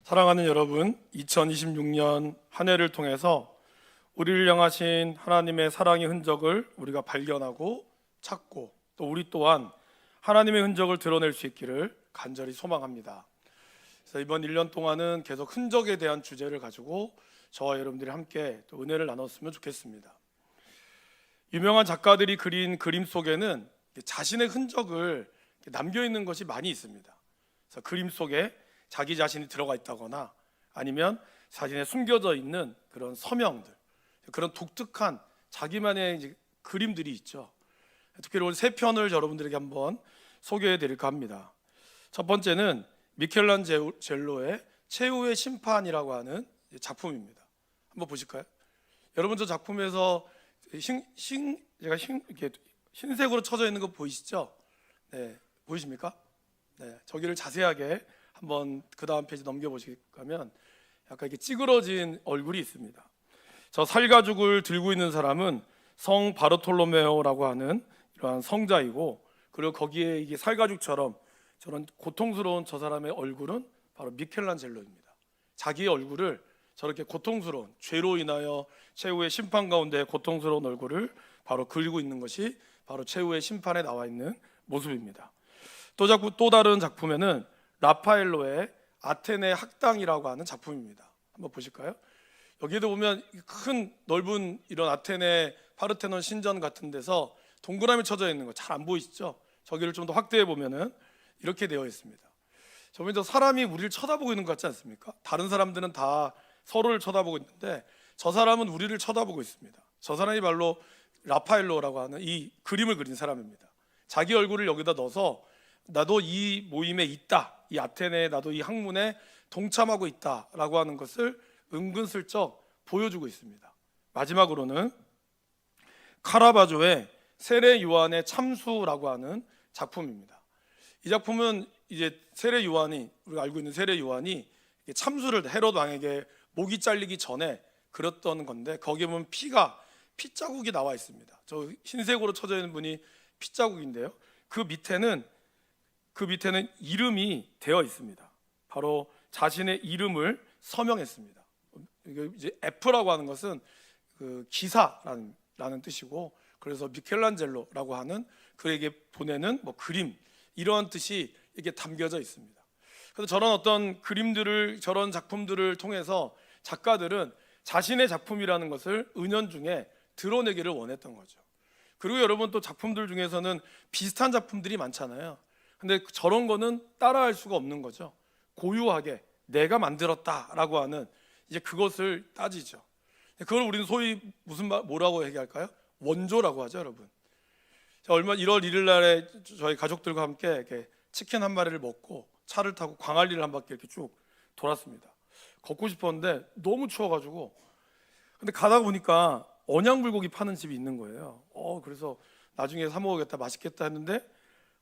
사랑하는 여러분, 2026년 한 해를 통해서 우리를 향하신 하나님의 사랑의 흔적을 우리가 발견하고 찾고 또 우리 또한 하나님의 흔적을 드러낼 수 있기를 간절히 소망합니다. 그래서 이번 1년 동안은 계속 흔적에 대한 주제를 가지고 저와 여러분들이 함께 또 은혜를 나눴으면 좋겠습니다. 유명한 작가들이 그린 그림 속에는 자신의 흔적을 남겨 있는 것이 많이 있습니다. 그래서 그림 속에 자기 자신이 들어가 있다거나 아니면 자신의 숨겨져 있는 그런 서명들, 그런 독특한 자기만의 이제 그림들이 있죠. 특별히 오늘 세 편을 여러분들에게 한번 소개해 드릴까 합니다. 첫 번째는 미켈란젤로의 최후의 심판이라고 하는 작품입니다. 한번 보실까요? 여러분 저 작품에서 이렇게 흰색으로 쳐져 있는 거 보이시죠? 네, 보이십니까? 네, 저기를 자세하게 한번 그 다음 페이지 넘겨보시면 약간 이렇게 찌그러진 얼굴이 있습니다. 저 살가죽을 들고 있는 사람은 성 바르톨로메오라고 하는 이러한 성자이고, 그리고 거기에 이게 살가죽처럼 저런 고통스러운 저 사람의 얼굴은 바로 미켈란젤로입니다. 자기의 얼굴을 저렇게 고통스러운 죄로 인하여 최후의 심판 가운데 고통스러운 얼굴을 바로 그리고 있는 것이 바로 최후의 심판에 나와 있는 모습입니다. 또 다른 작품에는 라파엘로의 아테네 학당이라고 하는 작품입니다. 한번 보실까요? 여기에도 보면 큰 넓은 이런 아테네 파르테논 신전 같은 데서 동그라미 쳐져 있는 거 잘 안 보이시죠? 저기를 좀 더 확대해 보면은 이렇게 되어 있습니다. 저 사람이 우리를 쳐다보고 있는 것 같지 않습니까? 다른 사람들은 다 서로를 쳐다보고 있는데 저 사람은 우리를 쳐다보고 있습니다. 저 사람이 바로 라파엘로라고 하는 이 그림을 그린 사람입니다. 자기 얼굴을 여기다 넣어서 나도 이 모임에 있다, 이 아테네에 나도 이 학문에 동참하고 있다라고 하는 것을 은근슬쩍 보여주고 있습니다. 마지막으로는 카라바조의 세례 요한의 참수라고 하는 작품입니다. 이 작품은 이제 우리가 알고 있는 세례 요한이 참수를 헤롯 왕에게 목이 잘리기 전에 그렸던 건데, 거기에 보면 피자국이 나와 있습니다. 저 흰색으로 쳐져 있는 분이 피자국인데요. 그 밑에는 이름이 되어 있습니다. 바로 자신의 이름을 서명했습니다. 이제 F라고 하는 것은 그 기사라는 뜻이고, 그래서 미켈란젤로라고 하는 그에게 보내는 그림, 이러한 뜻이 이게 담겨져 있습니다. 그래서 저런 어떤 그림들을, 저런 작품들을 통해서 작가들은 자신의 작품이라는 것을 은연중에 드러내기를 원했던 거죠. 그리고 여러분 또 작품들 중에서는 비슷한 작품들이 많잖아요. 근데 저런 거는 따라할 수가 없는 거죠. 고유하게 내가 만들었다라고 하는 이제 그것을 따지죠. 그걸 우리는 소위 뭐라고 얘기할까요? 원조라고 하죠, 여러분. 1월 1일 날에 저희 가족들과 함께 이렇게 치킨 한 마리를 먹고 차를 타고 광안리를 한 바퀴 이렇게 쭉 돌았습니다. 걷고 싶었는데 너무 추워가지고, 근데 가다 보니까 언양불고기 파는 집이 있는 거예요. 그래서 나중에 사 먹어야겠다, 맛있겠다 했는데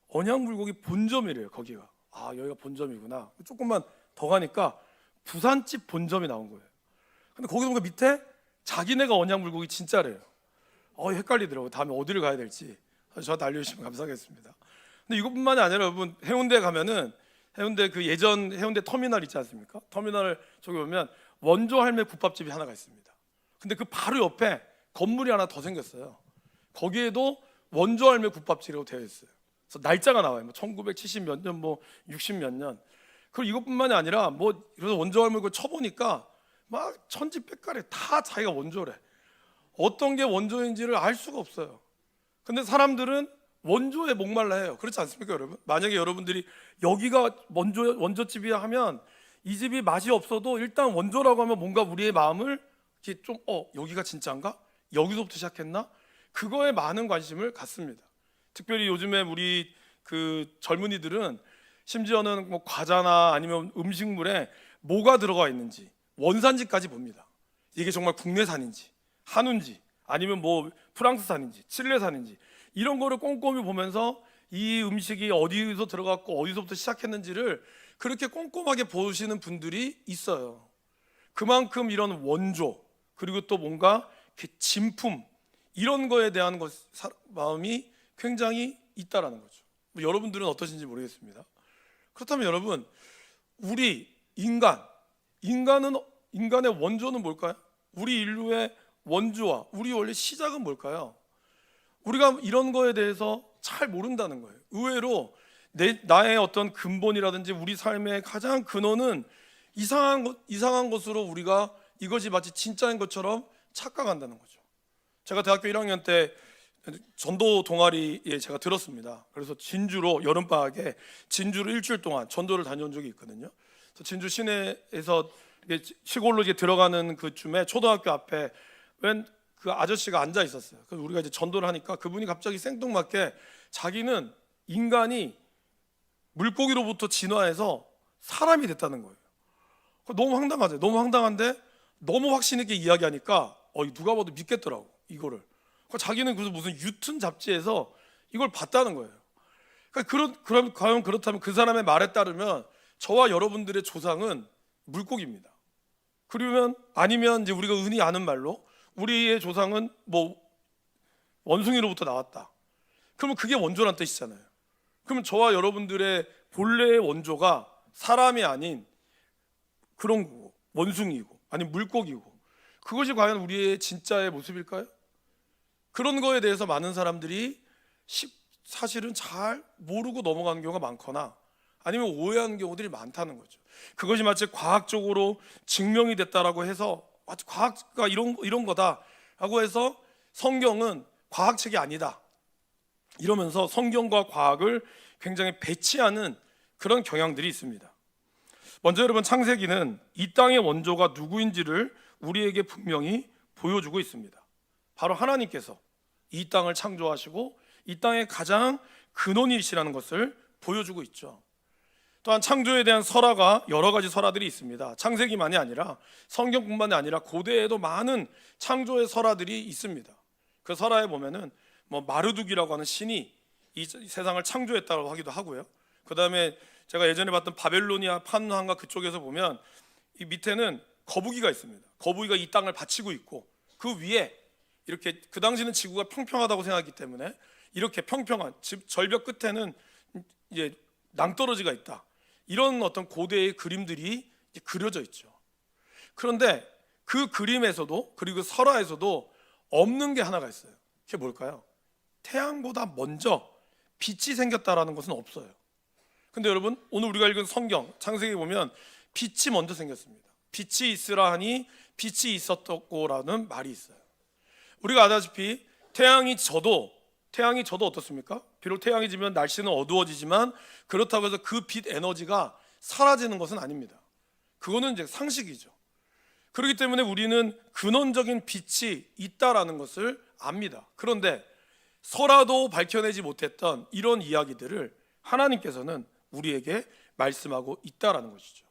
언양불고기 본점이래요. 거기가. 여기가 본점이구나. 조금만 더 가니까 부산집 본점이 나온 거예요. 근데 거기 보니까 밑에 자기네가 언양불고기 진짜래요. 헷갈리더라고요. 다음에 어디를 가야 될지. 저한테 알려주시면 감사하겠습니다. 근데 이것뿐만이 아니라 여러분, 해운대 가면은 해운대 그 예전 해운대 터미널 있지 않습니까? 터미널 저기 보면 원조 할매 국밥집이 하나가 있습니다. 근데 그 바로 옆에 건물이 하나 더 생겼어요. 거기에도 원조 할매 국밥집이라고 되어 있어요. 그래서 날짜가 나와요. 1970 몇 년, 60 몇 년. 그리고 이것뿐만이 아니라 그래서 원조 할매 그 쳐보니까 막 천지백갈에 다 자기가 원조래. 어떤 게 원조인지를 알 수가 없어요. 근데 사람들은 원조에 목말라 해요. 그렇지 않습니까, 여러분? 만약에 여러분들이 여기가 원조집이야 하면 이 집이 맛이 없어도 일단 원조라고 하면 뭔가 우리의 마음을 이렇게 좀 여기가 진짜인가? 여기서부터 시작했나? 그거에 많은 관심을 갖습니다. 특별히 요즘에 우리 그 젊은이들은 심지어는 과자나 아니면 음식물에 뭐가 들어가 있는지 원산지까지 봅니다. 이게 정말 국내산인지 한우인지 아니면 프랑스산인지 칠레산인지 이런 거를 꼼꼼히 보면서 이 음식이 어디서 들어갔고 어디서부터 시작했는지를 그렇게 꼼꼼하게 보시는 분들이 있어요. 그만큼 이런 원조, 그리고 또 뭔가 진품, 이런 거에 대한 마음이 굉장히 있다라는 거죠. 여러분들은 어떠신지 모르겠습니다. 그렇다면 여러분, 우리 인간, 인간의 원조는 뭘까요? 우리 인류의 원조와 우리 원래 시작은 뭘까요? 우리가 이런 거에 대해서 잘 모른다는 거예요. 의외로 나의 어떤 근본이라든지 우리 삶의 가장 근원은 이상한 것으로 우리가 이것이 마치 진짜인 것처럼 착각한다는 거죠. 제가 대학교 1학년 때 전도 동아리에 제가 들었습니다. 그래서 진주로 여름방학에 진주로 일주일 동안 전도를 다녀온 적이 있거든요. 그래서 진주 시내에서 시골로 이제 들어가는 그쯤에 초등학교 앞에 웬 그 아저씨가 앉아 있었어요. 그래서 우리가 이제 전도를 하니까 그분이 갑자기 생뚱맞게 자기는 인간이 물고기로부터 진화해서 사람이 됐다는 거예요. 너무 황당하죠. 너무 황당한데 너무 확신 있게 이야기하니까 누가 봐도 믿겠더라고 이거를. 자기는 무슨 유튼 잡지에서 이걸 봤다는 거예요. 그러니까 과연 그렇다면 그 사람의 말에 따르면 저와 여러분들의 조상은 물고기입니다. 그러면 아니면 이제 우리가 흔히 아는 말로 우리의 조상은 뭐 원숭이로부터 나왔다. 그러면 그게 원조란 뜻이잖아요. 그러면 저와 여러분들의 본래의 원조가 사람이 아닌 그런 거고 원숭이고 아니 물고기고 그것이 과연 우리의 진짜의 모습일까요? 그런 거에 대해서 많은 사람들이 사실은 잘 모르고 넘어가는 경우가 많거나 아니면 오해하는 경우들이 많다는 거죠. 그것이 마치 과학적으로 증명이 됐다라고 해서 마치 과학가 이런 거다라고 해서 성경은 과학책이 아니다 이러면서 성경과 과학을 굉장히 배치하는 그런 경향들이 있습니다. 먼저 여러분, 창세기는 이 땅의 원조가 누구인지를 우리에게 분명히 보여주고 있습니다. 바로 하나님께서 이 땅을 창조하시고 이 땅의 가장 근원이시라는 것을 보여주고 있죠. 또한 창조에 대한 설화가 여러 가지 설화들이 있습니다. 창세기만이 아니라 성경뿐만이 아니라 고대에도 많은 창조의 설화들이 있습니다. 그 설화에 보면은 마르둑이라고 하는 신이 이 세상을 창조했다고 하기도 하고요. 그 다음에 제가 예전에 봤던 바벨로니아 판왕과 그쪽에서 보면 이 밑에는 거북이가 있습니다. 거북이가 이 땅을 받치고 있고 그 위에 이렇게 그 당시는 지구가 평평하다고 생각했기 때문에 이렇게 평평한 절벽 끝에는 이제 낭떠러지가 있다. 이런 어떤 고대의 그림들이 그려져 있죠. 그런데 그 그림에서도 그리고 설화에서도 없는 게 하나가 있어요. 그게 뭘까요? 태양보다 먼저 빛이 생겼다라는 것은 없어요. 근데 여러분, 오늘 우리가 읽은 성경 창세기 보면 빛이 먼저 생겼습니다. 빛이 있으라 하니 빛이 있었고라는 말이 있어요. 우리가 아다시피 태양이 져도 어떻습니까? 비록 태양이 지면 날씨는 어두워지지만 그렇다고 해서 그 빛 에너지가 사라지는 것은 아닙니다. 그거는 이제 상식이죠. 그렇기 때문에 우리는 근원적인 빛이 있다라는 것을 압니다. 그런데 설화도 밝혀내지 못했던 이런 이야기들을 하나님께서는 우리에게 말씀하고 있다라는 것이죠.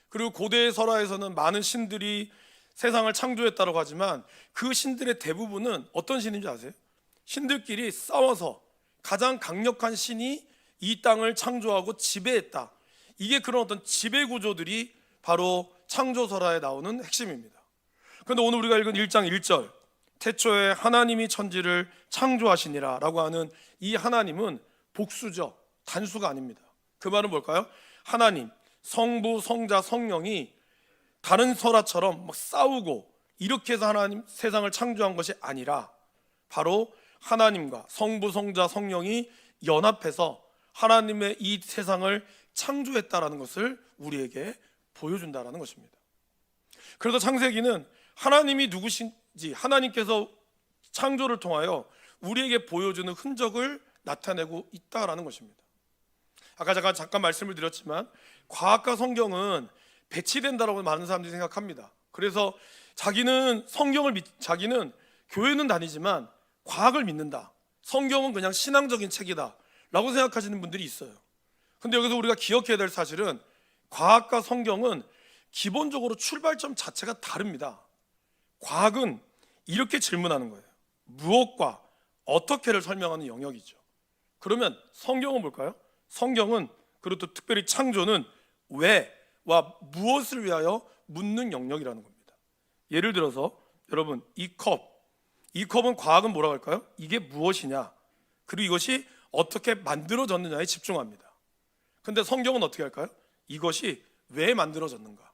그리고 고대의 설화에서는 많은 신들이 세상을 창조했다고 하지만 그 신들의 대부분은 어떤 신인지 아세요? 신들끼리 싸워서 가장 강력한 신이 이 땅을 창조하고 지배했다. 이게 그런 어떤 지배 구조들이 바로 창조설화에 나오는 핵심입니다. 그런데 오늘 우리가 읽은 1장 1절 태초에 하나님이 천지를 창조하시니라 라고 하는 이 하나님은 복수죠. 단수가 아닙니다. 그 말은 뭘까요? 하나님, 성부, 성자, 성령이 다른 설화처럼 막 싸우고 이렇게 해서 하나님 세상을 창조한 것이 아니라 바로 하나님과 성부, 성자, 성령이 연합해서 하나님의 이 세상을 창조했다라는 것을 우리에게 보여준다라는 것입니다. 그래서 창세기는 하나님이 누구신지 하나님께서 창조를 통하여 우리에게 보여주는 흔적을 나타내고 있다라는 것입니다. 아까 제가 잠깐 말씀을 드렸지만 과학과 성경은 배치된다라고 많은 사람들이 생각합니다. 그래서 자기는 교회는 다니지만 과학을 믿는다. 성경은 그냥 신앙적인 책이다 라고 생각하시는 분들이 있어요. 근데 여기서 우리가 기억해야 될 사실은 과학과 성경은 기본적으로 출발점 자체가 다릅니다. 과학은 이렇게 질문하는 거예요. 무엇과 어떻게를 설명하는 영역이죠. 그러면 성경은 뭘까요? 성경은, 그리고 또 특별히 창조는 왜와 무엇을 위하여 묻는 영역이라는 겁니다. 예를 들어서 여러분, 이 컵은 과학은 뭐라고 할까요? 이게 무엇이냐, 그리고 이것이 어떻게 만들어졌느냐에 집중합니다. 근데 성경은 어떻게 할까요? 이것이 왜 만들어졌는가,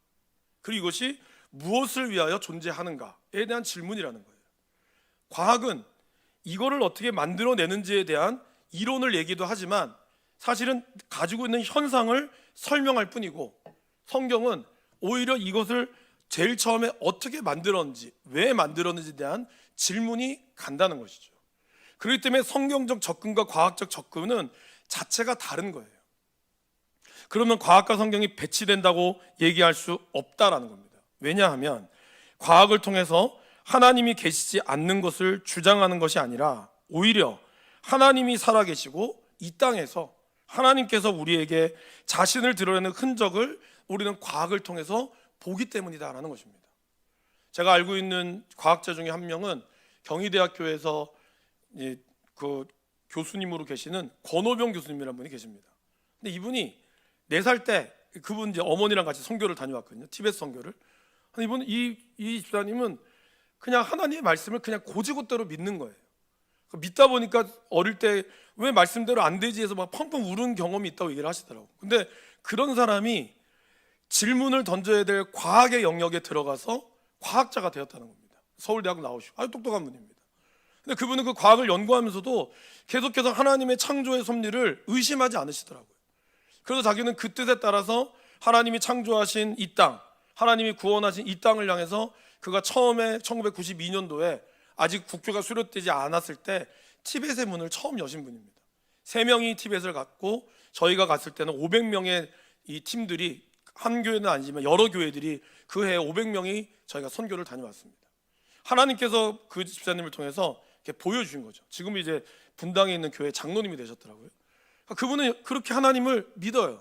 그리고 이것이 무엇을 위하여 존재하는가에 대한 질문이라는 거예요. 과학은 이거를 어떻게 만들어내는지에 대한 이론을 얘기도 하지만 사실은 가지고 있는 현상을 설명할 뿐이고, 성경은 오히려 이것을 제일 처음에 어떻게 만들었는지, 왜 만들었는지에 대한 질문이 간다는 것이죠. 그렇기 때문에 성경적 접근과 과학적 접근은 자체가 다른 거예요. 그러면 과학과 성경이 배치된다고 얘기할 수 없다라는 겁니다. 왜냐하면 과학을 통해서 하나님이 계시지 않는 것을 주장하는 것이 아니라 오히려 하나님이 살아계시고 이 땅에서 하나님께서 우리에게 자신을 드러내는 흔적을 우리는 과학을 통해서 보기 때문이다라는 것입니다. 제가 알고 있는 과학자 중에 한 명은 경희대학교에서 그 교수님으로 계시는 권오병 교수님이라는 분이 계십니다. 근데 이분이 4살 때 그분 이제 어머니랑 같이 선교를 다녀왔거든요. 티베트 선교를. 이분 이 집사님은 그냥 하나님의 말씀을 그냥 고지고대로 믿는 거예요. 믿다 보니까 어릴 때 왜 말씀대로 안 되지 해서 막 펑펑 우는 경험이 있다고 얘기를 하시더라고. 근데 그런 사람이 질문을 던져야 될 과학의 영역에 들어가서 과학자가 되었다는 겁니다. 서울대학 나오시고 아주 똑똑한 분입니다. 근데 그분은 그 과학을 연구하면서도 계속해서 하나님의 창조의 섭리를 의심하지 않으시더라고요. 그래서 자기는 그 뜻에 따라서 하나님이 창조하신 이 땅, 하나님이 구원하신 이 땅을 향해서 그가 처음에 1992년도에 아직 국교가 수료되지 않았을 때 티벳의 문을 처음 여신 분입니다. 3명이 티벳을 갔고 저희가 갔을 때는 500명의 이 팀들이, 한 교회는 아니지만 여러 교회들이 그 해에 500명이 저희가 선교를 다녀왔습니다. 하나님께서 그 집사님을 통해서 이렇게 보여주신 거죠. 지금 이제 분당에 있는 교회 장로님이 되셨더라고요. 그분은 그렇게 하나님을 믿어요.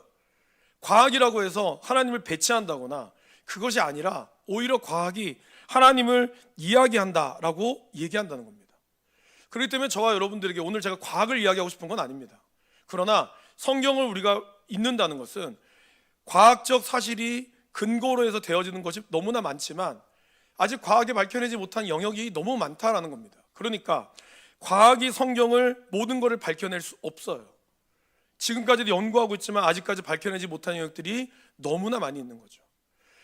과학이라고 해서 하나님을 배치한다거나 그것이 아니라 오히려 과학이 하나님을 이야기한다라고 얘기한다는 겁니다. 그렇기 때문에 저와 여러분들에게 오늘 제가 과학을 이야기하고 싶은 건 아닙니다. 그러나 성경을 우리가 읽는다는 것은 과학적 사실이 근거로 해서 되어지는 것이 너무나 많지만 아직 과학이 밝혀내지 못한 영역이 너무 많다라는 겁니다. 그러니까 과학이 성경을 모든 것을 밝혀낼 수 없어요. 지금까지도 연구하고 있지만 아직까지 밝혀내지 못한 영역들이 너무나 많이 있는 거죠.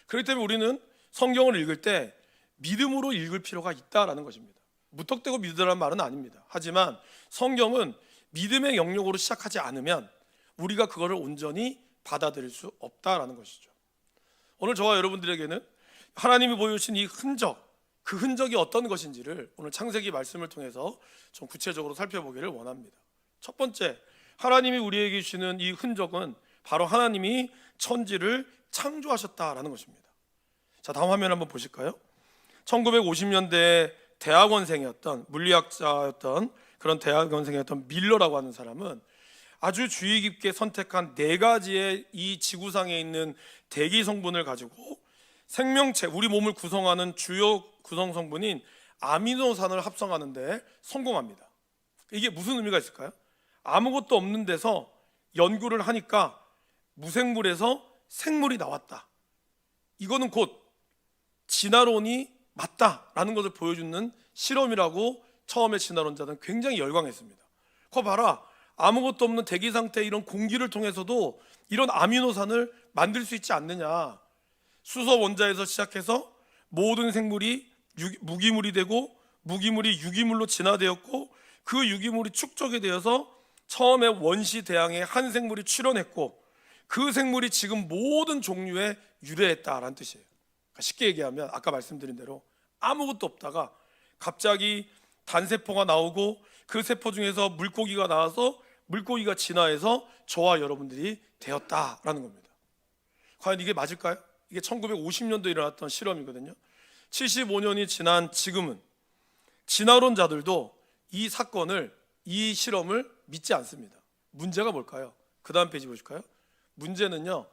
그렇기 때문에 우리는 성경을 읽을 때 믿음으로 읽을 필요가 있다라는 것입니다. 무턱대고 믿으라는 말은 아닙니다. 하지만 성경은 믿음의 영역으로 시작하지 않으면 우리가 그거를 온전히 받아들일 수 없다라는 것이죠. 오늘 저와 여러분들에게는 하나님이 보여주신 이 흔적, 그 흔적이 어떤 것인지를 오늘 창세기 말씀을 통해서 좀 구체적으로 살펴보기를 원합니다. 첫 번째, 하나님이 우리에게 주시는 이 흔적은 바로 하나님이 천지를 창조하셨다라는 것입니다. 자, 다음 화면 한번 보실까요? 1950년대에 대학원생이었던, 물리학자였던 그런 대학원생이었던 밀러라고 하는 사람은 아주 주의 깊게 선택한 4가지의 이 지구상에 있는 대기 성분을 가지고 생명체, 우리 몸을 구성하는 주요 구성 성분인 아미노산을 합성하는 데 성공합니다. 이게 무슨 의미가 있을까요? 아무것도 없는 데서 연구를 하니까 무생물에서 생물이 나왔다. 이거는 곧 진화론이 맞다라는 것을 보여주는 실험이라고 처음에 진화론자들은 굉장히 열광했습니다. 그거 봐라, 아무것도 없는 대기 상태의 이런 공기를 통해서도 이런 아미노산을 만들 수 있지 않느냐. 수소 원자에서 시작해서 모든 생물이 무기물이 되고 무기물이 유기물로 진화되었고 그 유기물이 축적이 되어서 처음에 원시 대항에 한 생물이 출현했고 그 생물이 지금 모든 종류에 유래했다라는 뜻이에요. 그러니까 쉽게 얘기하면 아까 말씀드린 대로 아무것도 없다가 갑자기 단세포가 나오고 그 세포 중에서 물고기가 나와서 물고기가 진화해서 저와 여러분들이 되었다라는 겁니다. 과연 이게 맞을까요? 이게 1950년도에 일어났던 실험이거든요. 75년이 지난 지금은 진화론자들도 이 사건을, 이 실험을 믿지 않습니다. 문제가 뭘까요? 그 다음 페이지 보실까요? 문제는요,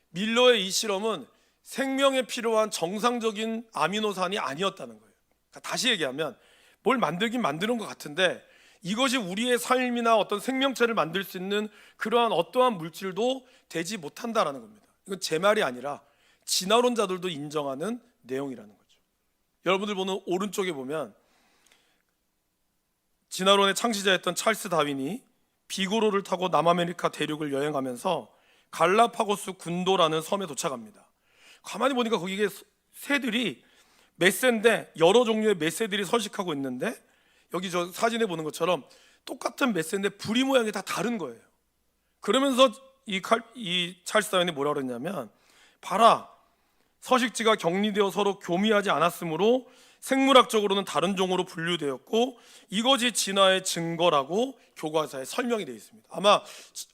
밀러의 이 실험은 생명에 필요한 정상적인 아미노산이 아니었다는 거예요. 그러니까 다시 얘기하면 뭘 만들긴 만드는 것 같은데 이것이 우리의 삶이나 어떤 생명체를 만들 수 있는 그러한 어떠한 물질도 되지 못한다라는 겁니다. 이건 제 말이 아니라 진화론자들도 인정하는 내용이라는 거죠. 여러분들 보는 오른쪽에 보면 진화론의 창시자였던 찰스 다윈이 비고로를 타고 남아메리카 대륙을 여행하면서 갈라파고스 군도라는 섬에 도착합니다. 가만히 보니까 거기에 새들이 몇 새인데 여러 종류의 몇 새들이 서식하고 있는데, 여기 저 사진에 보는 것처럼 똑같은 몇 새인데 부리 모양이 다 다른 거예요. 그러면서 이 찰스 다윈이 뭐라 그랬냐면, 봐라, 서식지가 격리되어 서로 교미하지 않았으므로 생물학적으로는 다른 종으로 분류되었고 이것이 진화의 증거라고 교과서에 설명이 되어 있습니다. 아마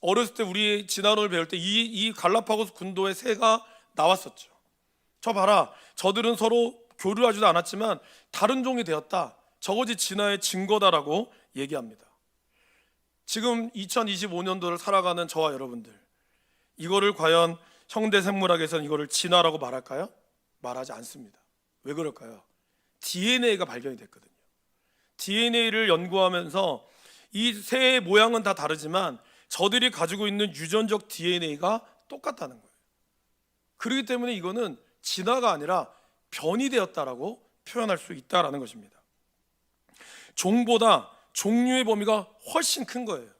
어렸을 때 우리 진화론을 배울 때 이 갈라파고스 군도의 새가 나왔었죠. 저 봐라, 저들은 서로 교류하지도 않았지만 다른 종이 되었다, 저것이 진화의 증거다라고 얘기합니다. 지금 2025년도를 살아가는 저와 여러분들, 이거를 과연 현대 생물학에서는 이거를 진화라고 말할까요? 말하지 않습니다. 왜 그럴까요? DNA가 발견이 됐거든요. DNA를 연구하면서 이 새의 모양은 다 다르지만 저들이 가지고 있는 유전적 DNA가 똑같다는 거예요. 그렇기 때문에 이거는 진화가 아니라 변이 되었다라고 표현할 수 있다라는 것입니다. 종보다 종류의 범위가 훨씬 큰 거예요.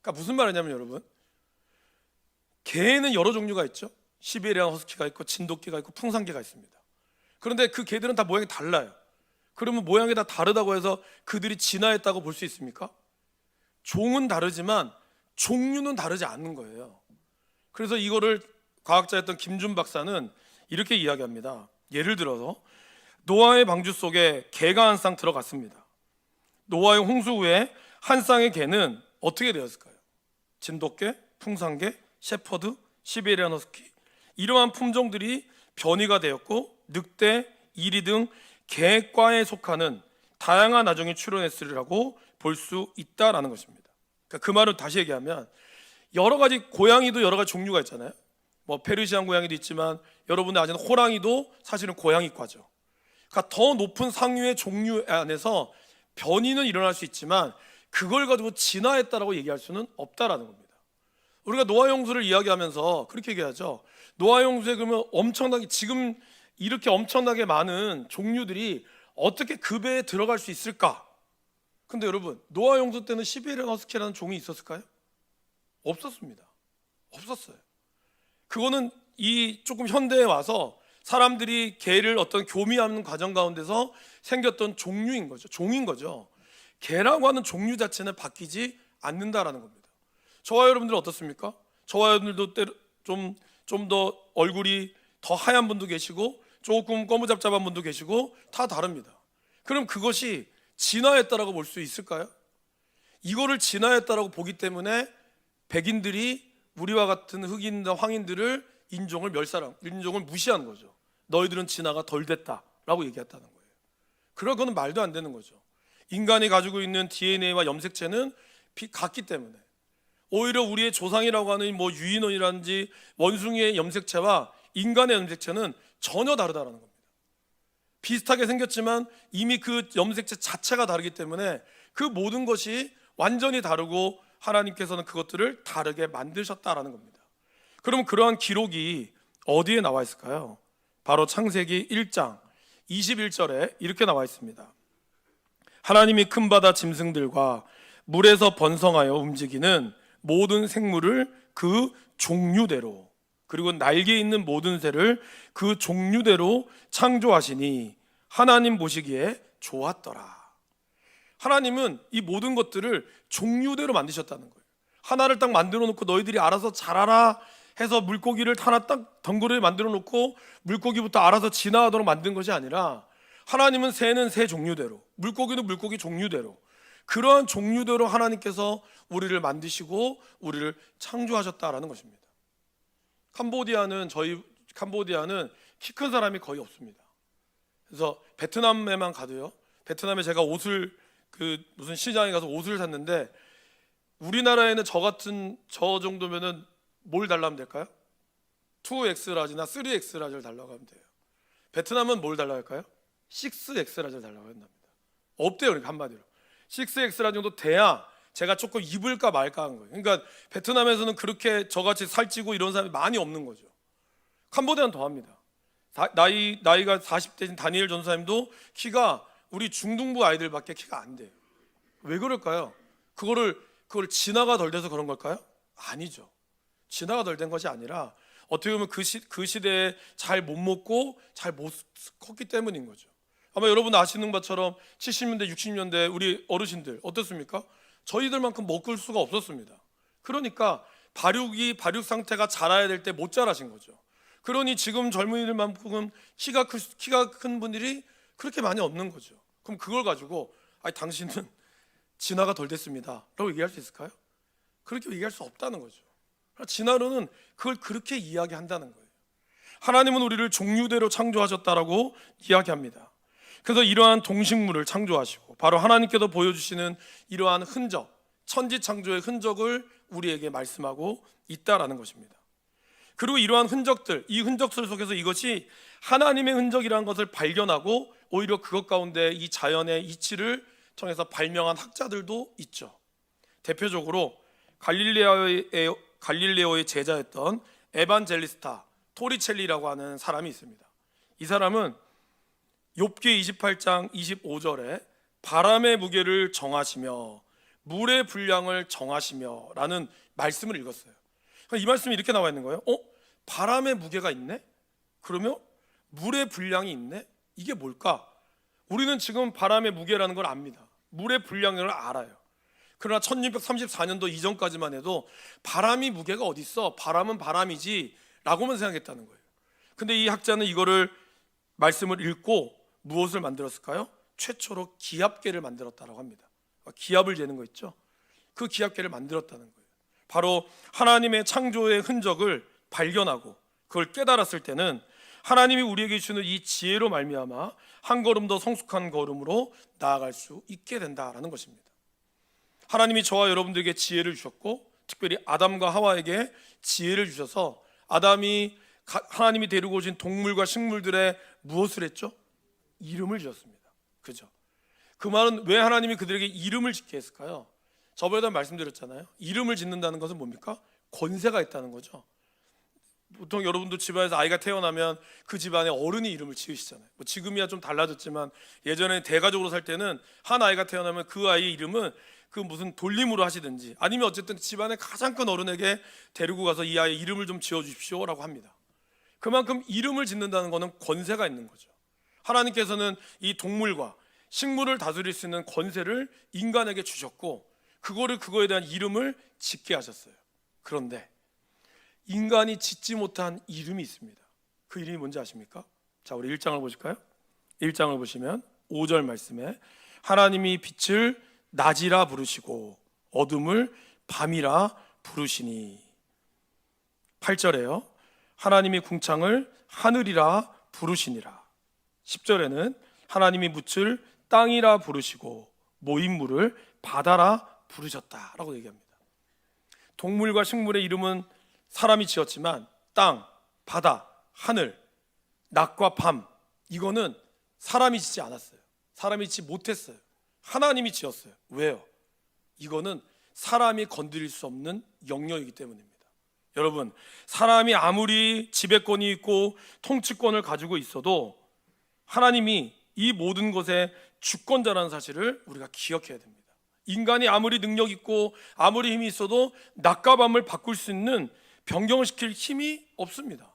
그러니까 무슨 말이냐면, 여러분, 개는 여러 종류가 있죠. 시베리안 허스키가 있고 진돗개가 있고 풍산개가 있습니다. 그런데 그 개들은 다 모양이 달라요. 그러면 모양이 다 다르다고 해서 그들이 진화했다고 볼 수 있습니까? 종은 다르지만 종류는 다르지 않는 거예요. 그래서 이거를 과학자였던 김준 박사는 이렇게 이야기합니다. 예를 들어서 노아의 방주 속에 개가 한 쌍 들어갔습니다. 노아의 홍수 후에 한 쌍의 개는 어떻게 되었을까요? 진돗개, 풍산개, shepherd, 시베리안 허스키, 이러한 품종들이 변이가 되었고 늑대, 이리 등 개과에 속하는 다양한 아종이 출현했으리라고 볼 수 있다라는 것입니다. 그러니까 그 말을 다시 얘기하면, 여러 가지 고양이도 여러 가지 종류가 있잖아요. 뭐 페르시안 고양이도 있지만 여러분들 아시는 호랑이도 사실은 고양이과죠. 그러니까 더 높은 상류의 종류 안에서 변이는 일어날 수 있지만 그걸 가지고 진화했다라고 얘기할 수는 없다라는 겁니다. 우리가 노아 홍수를 이야기하면서 그렇게 얘기하죠. 노아 홍수에 그러면 엄청나게, 지금 이렇게 엄청나게 많은 종류들이 어떻게 그 배에 들어갈 수 있을까? 근데 여러분, 노아 홍수 때는 시베리안 허스키라는 종이 있었을까요? 없었습니다. 없었어요. 그거는 이 조금 현대에 와서 사람들이 개를 어떤 교미하는 과정 가운데서 생겼던 종류인 거죠. 종인 거죠. 개라고 하는 종류 자체는 바뀌지 않는다라는 겁니다. 저와 여러분들은 어떻습니까? 저와 여러분들도 좀 더 얼굴이 더 하얀 분도 계시고 조금 거무잡잡한 분도 계시고 다 다릅니다. 그럼 그것이 진화했다라고 볼 수 있을까요? 이거를 진화했다라고 보기 때문에 백인들이 우리와 같은 흑인과 황인들을 인종을 무시하는 거죠. 너희들은 진화가 덜 됐다라고 얘기했다는 거예요. 그런 거는 말도 안 되는 거죠. 인간이 가지고 있는 DNA와 염색체는 같기 때문에, 오히려 우리의 조상이라고 하는 뭐 유인원이라든지 원숭이의 염색체와 인간의 염색체는 전혀 다르다는 겁니다. 비슷하게 생겼지만 이미 그 염색체 자체가 다르기 때문에 그 모든 것이 완전히 다르고 하나님께서는 그것들을 다르게 만드셨다라는 겁니다. 그럼 그러한 기록이 어디에 나와 있을까요? 바로 창세기 1장 21절에 이렇게 나와 있습니다. 하나님이 큰 바다 짐승들과 물에서 번성하여 움직이는 모든 생물을 그 종류대로, 그리고 날개 있는 모든 새를 그 종류대로 창조하시니 하나님 보시기에 좋았더라. 하나님은 이 모든 것들을 종류대로 만드셨다는 거예요. 하나를 딱 만들어 놓고 너희들이 알아서 자라라 해서 물고기를 하나 딱 덩그러니 만들어 놓고 물고기부터 알아서 진화하도록 만든 것이 아니라, 하나님은 새는 새 종류대로, 물고기는 물고기 종류대로, 그러한 종류대로 하나님께서 우리를 만드시고 우리를 창조하셨다라는 것입니다. 캄보디아는 키 큰 사람이 거의 없습니다. 그래서 베트남에만 가도요, 베트남에 제가 옷을 무슨 시장에 가서 옷을 샀는데, 우리나라에는 저 정도면은 뭘 달라면 될까요? 2X라지나 3X라지를 달라고 하면 돼요. 베트남은 뭘 달라고 할까요? 6X라지를 달라고 한답니다. 없대요. 그러니까 한마디로 6X라지 정도 돼야 제가 조금 입을까 말까 하는 거예요. 그러니까 베트남에서는 그렇게 저같이 살찌고 이런 사람이 많이 없는 거죠. 캄보디아는 더합니다. 나이가 40대인 다니엘 전사님도 키가 우리 중등부 아이들밖에 키가 안 돼요. 왜 그럴까요? 그걸 진화가 덜 돼서 그런 걸까요? 아니죠. 진화가 덜 된 것이 아니라 어떻게 보면 그 시대에 잘 못 먹고 잘 못 컸기 때문인 거죠. 아마 여러분 아시는 것처럼 70년대 60년대 우리 어르신들 어떻습니까? 저희들만큼 먹을 수가 없었습니다. 그러니까 발육 상태가 자라야 될 때 못 자라신 거죠. 그러니 지금 젊은이들만큼은 키가 큰 분들이 그렇게 많이 없는 거죠. 그럼 그걸 가지고 아니 당신은 진화가 덜 됐습니다 라고 얘기할 수 있을까요? 그렇게 얘기할 수 없다는 거죠. 진화론은 그걸 그렇게 이야기한다는 거예요. 하나님은 우리를 종류대로 창조하셨다라고 이야기합니다. 그래서 이러한 동식물을 창조하시고 바로 하나님께서 보여주시는 이러한 흔적, 천지창조의 흔적을 우리에게 말씀하고 있다라는 것입니다. 그리고 이러한 흔적들, 이 흔적들 속에서 이것이 하나님의 흔적이라는 것을 발견하고 오히려 그것 가운데 이 자연의 이치를 통해서 발명한 학자들도 있죠. 대표적으로 갈릴레오의 제자였던 에반젤리스타 토리첼리라고 하는 사람이 있습니다. 이 사람은 욥기 28장 25절에 바람의 무게를 정하시며 물의 분량을 정하시며 라는 말씀을 읽었어요. 이 말씀이 이렇게 나와 있는 거예요. 바람의 무게가 있네? 그러면 물의 분량이 있네? 이게 뭘까? 우리는 지금 바람의 무게라는 걸 압니다. 물의 분량을 알아요. 그러나 1634년도 이전까지만 해도 바람이 무게가 어디 있어? 바람은 바람이지 라고만 생각했다는 거예요. 근데 이 학자는 이거를 말씀을 읽고 무엇을 만들었을까요? 최초로 기압계를 만들었다고 합니다. 기압을 재는 거 있죠? 그 기압계를 만들었다는 거예요. 바로 하나님의 창조의 흔적을 발견하고 그걸 깨달았을 때는 하나님이 우리에게 주는 이 지혜로 말미암아 한 걸음 더 성숙한 걸음으로 나아갈 수 있게 된다라는 것입니다. 하나님이 저와 여러분들에게 지혜를 주셨고 특별히 아담과 하와에게 지혜를 주셔서 아담이 하나님이 데리고 오신 동물과 식물들의 무엇을 했죠? 이름을 지었습니다. 그죠? 그 말은 왜 하나님이 그들에게 이름을 짓게 했을까요? 저번에도 말씀드렸잖아요. 이름을 짓는다는 것은 뭡니까? 권세가 있다는 거죠. 보통 여러분도 집안에서 아이가 태어나면 그 집안에 어른이 이름을 지으시잖아요. 뭐 지금이야 좀 달라졌지만 예전에 대가족으로 살 때는 한 아이가 태어나면 그 아이의 이름은 그 무슨 돌림으로 하시든지 아니면 어쨌든 집안의 가장 큰 어른에게 데리고 가서 이 아이의 이름을 좀 지어주십시오 라고 합니다. 그만큼 이름을 짓는다는 것은 권세가 있는 거죠. 하나님께서는 이 동물과 식물을 다스릴 수 있는 권세를 인간에게 주셨고 그거에 대한 이름을 짓게 하셨어요. 그런데 인간이 짓지 못한 이름이 있습니다. 그 이름이 뭔지 아십니까? 자, 우리 1장을 보실까요? 1장을 보시면 5절 말씀에 하나님이 빛을 낮이라 부르시고 어둠을 밤이라 부르시니 8절에요. 하나님이 궁창을 하늘이라 부르시니라 10절에는 하나님이 묻을 땅이라 부르시고 모임물을 바다라 부르셨다라고 얘기합니다. 동물과 식물의 이름은 사람이 지었지만 땅, 바다, 하늘, 낮과 밤 이거는 사람이 짓지 않았어요. 사람이 짓지 못했어요. 하나님이 지었어요. 왜요? 이거는 사람이 건드릴 수 없는 영역이기 때문입니다. 여러분, 사람이 아무리 지배권이 있고 통치권을 가지고 있어도 하나님이 이 모든 것의 주권자라는 사실을 우리가 기억해야 됩니다. 인간이 아무리 능력 있고 아무리 힘이 있어도 낮과 밤을 바꿀 수 있는 변경을 시킬 힘이 없습니다.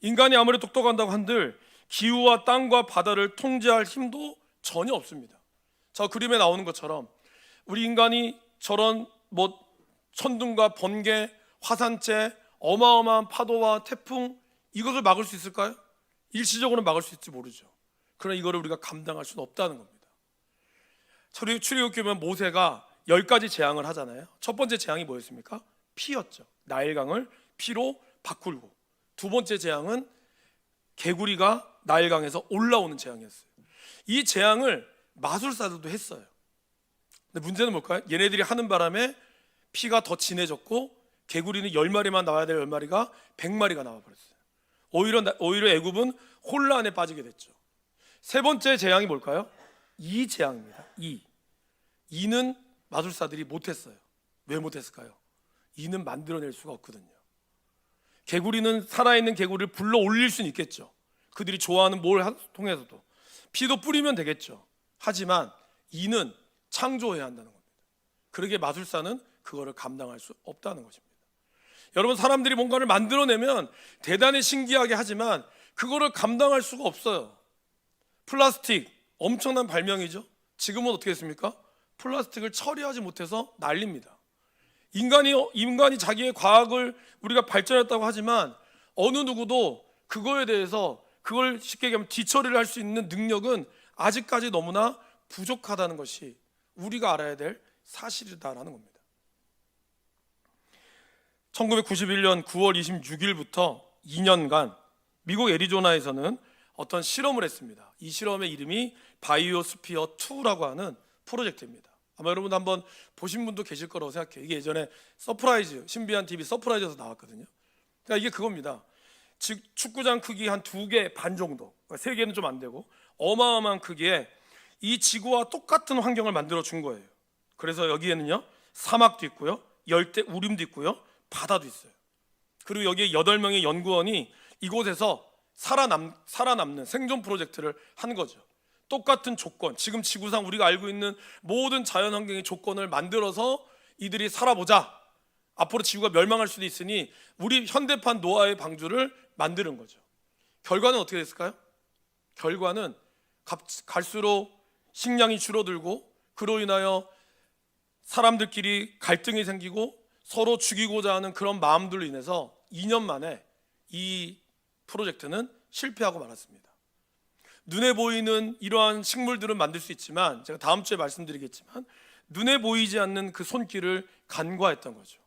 인간이 아무리 똑똑한다고 한들 기후와 땅과 바다를 통제할 힘도 전혀 없습니다. 저 그림에 나오는 것처럼 우리 인간이 저런 천둥과 번개, 화산재, 어마어마한 파도와 태풍 이것을 막을 수 있을까요? 일시적으로 막을 수 있을지 모르죠. 그러나 이거를 우리가 감당할 수는 없다는 겁니다. 출애굽기 보면 모세가 10가지 재앙을 하잖아요. 첫 번째 재앙이 뭐였습니까? 피였죠. 나일강을 피로 바꾸고 두 번째 재앙은 개구리가 나일강에서 올라오는 재앙이었어요. 이 재앙을 마술사들도 했어요. 근데 문제는 뭘까요? 얘네들이 하는 바람에 피가 더 진해졌고 개구리는 10마리만 나와야 될 10마리가 100마리가 나와버렸어요. 오히려 애굽은 혼란에 빠지게 됐죠. 세 번째 재앙이 뭘까요? 이 재앙입니다. 이는 마술사들이 못했어요. 왜 못했을까요? 이는 만들어낼 수가 없거든요. 개구리는 살아있는 개구리를 불러 올릴 수는 있겠죠. 그들이 좋아하는 뭘 통해서도 피도 뿌리면 되겠죠. 하지만 이는 창조해야 한다는 겁니다. 그러기에 마술사는 그거를 감당할 수 없다는 것입니다. 여러분, 사람들이 뭔가를 만들어내면 대단히 신기하게 하지만 그거를 감당할 수가 없어요. 플라스틱 엄청난 발명이죠. 지금은 어떻게 했습니까? 플라스틱을 처리하지 못해서 난립니다. 인간이 자기의 과학을 우리가 발전했다고 하지만 어느 누구도 그거에 대해서 그걸 쉽게 얘기하면 뒤처리를 할 수 있는 능력은 아직까지 너무나 부족하다는 것이 우리가 알아야 될 사실이다라는 겁니다. 1991년 9월 26일부터 2년간 미국 애리조나에서는 어떤 실험을 했습니다. 이 실험의 이름이 바이오스피어 2라고 하는 프로젝트입니다. 아마 여러분 한번 보신 분도 계실 거라고 생각해요. 이게 예전에 서프라이즈, 신비한 TV 서프라이즈에서 나왔거든요. 그러니까 이게 그겁니다. 즉 축구장 크기 한 2개 반 정도, 3개는 좀 안 되고 어마어마한 크기에 이 지구와 똑같은 환경을 만들어 준 거예요. 그래서 여기에는요 사막도 있고요, 열대 우림도 있고요, 바다도 있어요. 그리고 여기에 8명의 연구원이 이곳에서 살아남는 생존 프로젝트를 한 거죠. 똑같은 조건, 지금 지구상 우리가 알고 있는 모든 자연환경의 조건을 만들어서 이들이 살아보자. 앞으로 지구가 멸망할 수도 있으니 우리 현대판 노아의 방주를 만드는 거죠. 결과는 어떻게 됐을까요? 결과는 갈수록 식량이 줄어들고 그로 인하여 사람들끼리 갈등이 생기고 서로 죽이고자 하는 그런 마음들로 인해서 2년 만에 이 프로젝트는 실패하고 말았습니다. 눈에 보이는 이러한 식물들은 만들 수 있지만 제가 다음 주에 말씀드리겠지만 눈에 보이지 않는 그 손길을 간과했던 거죠.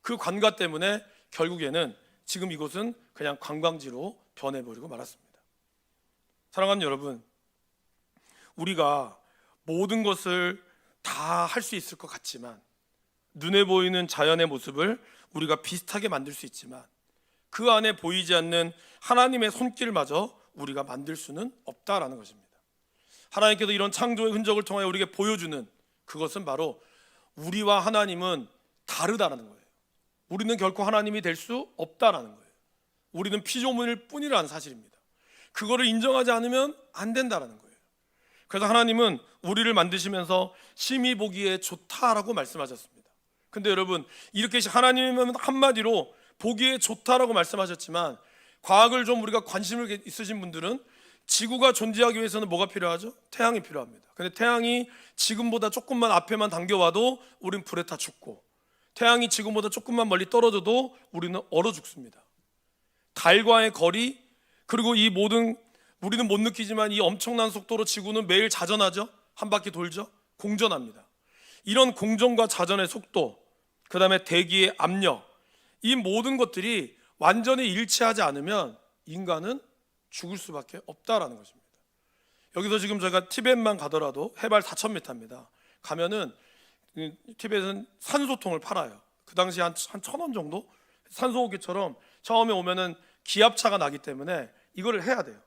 그 관과 때문에 결국에는 지금 이곳은 그냥 관광지로 변해버리고 말았습니다. 사랑하는 여러분, 우리가 모든 것을 다 할 수 있을 것 같지만 눈에 보이는 자연의 모습을 우리가 비슷하게 만들 수 있지만 그 안에 보이지 않는 하나님의 손길마저 우리가 만들 수는 없다라는 것입니다. 하나님께서 이런 창조의 흔적을 통하여 우리에게 보여주는 그것은 바로 우리와 하나님은 다르다라는 거예요. 우리는 결코 하나님이 될 수 없다라는 거예요. 우리는 피조물일 뿐이라는 사실입니다. 그거를 인정하지 않으면 안 된다라는 거예요. 그래서 하나님은 우리를 만드시면서 심히 보기에 좋다라고 말씀하셨습니다. 근데 여러분, 이렇게 하나님은 한마디로 보기에 좋다라고 말씀하셨지만 과학을 좀 우리가 관심을 있으신 분들은 지구가 존재하기 위해서는 뭐가 필요하죠? 태양이 필요합니다. 근데 태양이 지금보다 조금만 앞에만 당겨와도 우린 불에 타 죽고 태양이 지금보다 조금만 멀리 떨어져도 우리는 얼어 죽습니다. 달과의 거리, 그리고 이 모든 우리는 못 느끼지만 이 엄청난 속도로 지구는 매일 자전하죠. 한 바퀴 돌죠. 공전합니다. 이런 공전과 자전의 속도, 그 다음에 대기의 압력, 이 모든 것들이 완전히 일치하지 않으면 인간은 죽을 수밖에 없다라는 것입니다. 여기서 지금 저희가 티벳만 가더라도 해발 4,000m입니다. 가면은 티벳은 산소통을 팔아요. 그 당시 한 1,000원 정도 산소호기처럼 처음에 오면은 기압차가 나기 때문에 이거를 해야 돼요.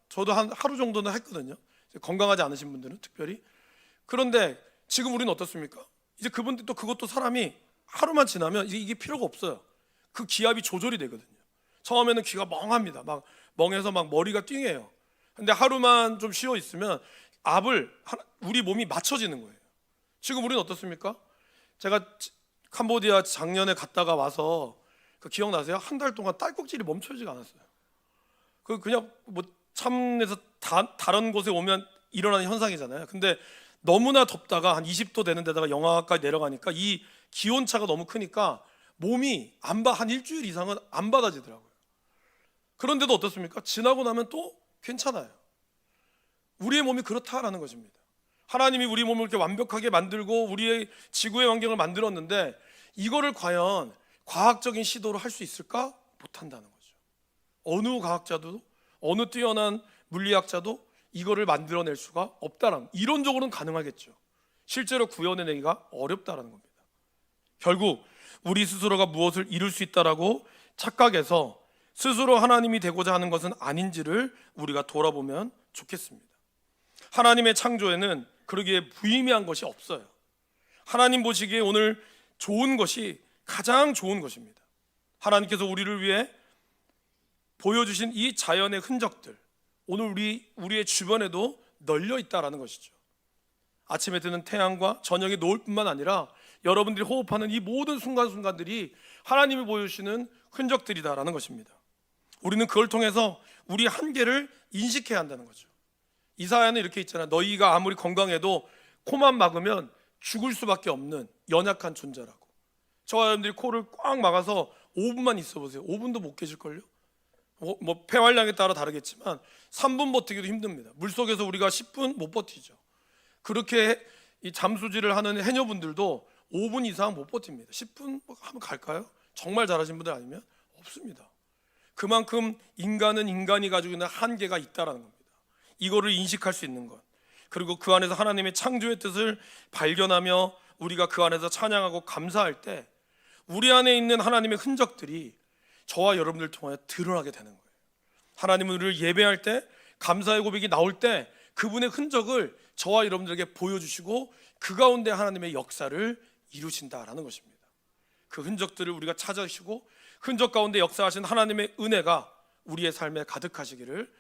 저도 한 하루 정도는 했거든요. 건강하지 않으신 분들은 특별히. 그런데 지금 우리는 어떻습니까? 이제 그분들 또 그것도 사람이 하루만 지나면 이게 필요가 없어요. 그 기압이 조절이 되거든요. 처음에는 귀가 멍합니다. 막 멍해서 막 머리가 띵해요. 근데 하루만 좀 쉬어 있으면 우리 몸이 맞춰지는 거예요. 지금 우리는 어떻습니까? 제가 캄보디아 작년에 갔다가 와서 그 기억나세요? 한 달 동안 딸꾹질이 멈춰지지가 않았어요. 그냥 뭐 참에서 다른 곳에 오면 일어나는 현상이잖아요. 근데 너무나 덥다가 한 20도 되는 데다가 영하까지 내려가니까 이 기온차가 너무 크니까 몸이 한 일주일 이상은 안 받아지더라고요. 그런데도 어떻습니까? 지나고 나면 또 괜찮아요. 우리의 몸이 그렇다라는 것입니다. 하나님이 우리 몸을 이렇게 완벽하게 만들고 우리의 지구의 환경을 만들었는데 이거를 과연 과학적인 시도로 할 수 있을까? 못한다는 거죠. 어느 과학자도 어느 뛰어난 물리학자도 이거를 만들어낼 수가 없다라는, 이론적으로는 가능하겠죠. 실제로 구현해내기가 어렵다라는 겁니다. 결국 우리 스스로가 무엇을 이룰 수 있다라고 착각해서 스스로 하나님이 되고자 하는 것은 아닌지를 우리가 돌아보면 좋겠습니다. 하나님의 창조에는 그러기에 무의미한 것이 없어요. 하나님 보시기에 오늘 좋은 것이 가장 좋은 것입니다. 하나님께서 우리를 위해 보여주신 이 자연의 흔적들, 오늘 우리의 주변에도 널려 있다라는 것이죠. 아침에 뜨는 태양과 저녁에 노을 뿐만 아니라 여러분들이 호흡하는 이 모든 순간순간들이 하나님이 보여주시는 흔적들이다라는 것입니다. 우리는 그걸 통해서 우리 한계를 인식해야 한다는 거죠. 이사야는 이렇게 있잖아요. 너희가 아무리 건강해도 코만 막으면 죽을 수밖에 없는 연약한 존재라고. 저와 여러분들이 코를 꽉 막아서 5분만 있어 보세요. 5분도 못 계실걸요? 뭐 폐활량에 따라 다르겠지만 3분 버티기도 힘듭니다. 물속에서 우리가 10분 못 버티죠. 그렇게 이 잠수질을 하는 해녀분들도 5분 이상 못 버팁니다. 10분 하면 갈까요? 정말 잘하신 분들 아니면 없습니다. 그만큼 인간은 인간이 가지고 있는 한계가 있다라는 겁니다. 이거를 인식할 수 있는 것, 그리고 그 안에서 하나님의 창조의 뜻을 발견하며 우리가 그 안에서 찬양하고 감사할 때 우리 안에 있는 하나님의 흔적들이 저와 여러분들 통해 드러나게 되는 거예요. 하나님은 우리를 예배할 때, 감사의 고백이 나올 때 그분의 흔적을 저와 여러분들에게 보여주시고 그 가운데 하나님의 역사를 이루신다라는 것입니다. 그 흔적들을 우리가 찾으시고 흔적 가운데 역사하신 하나님의 은혜가 우리의 삶에 가득하시기를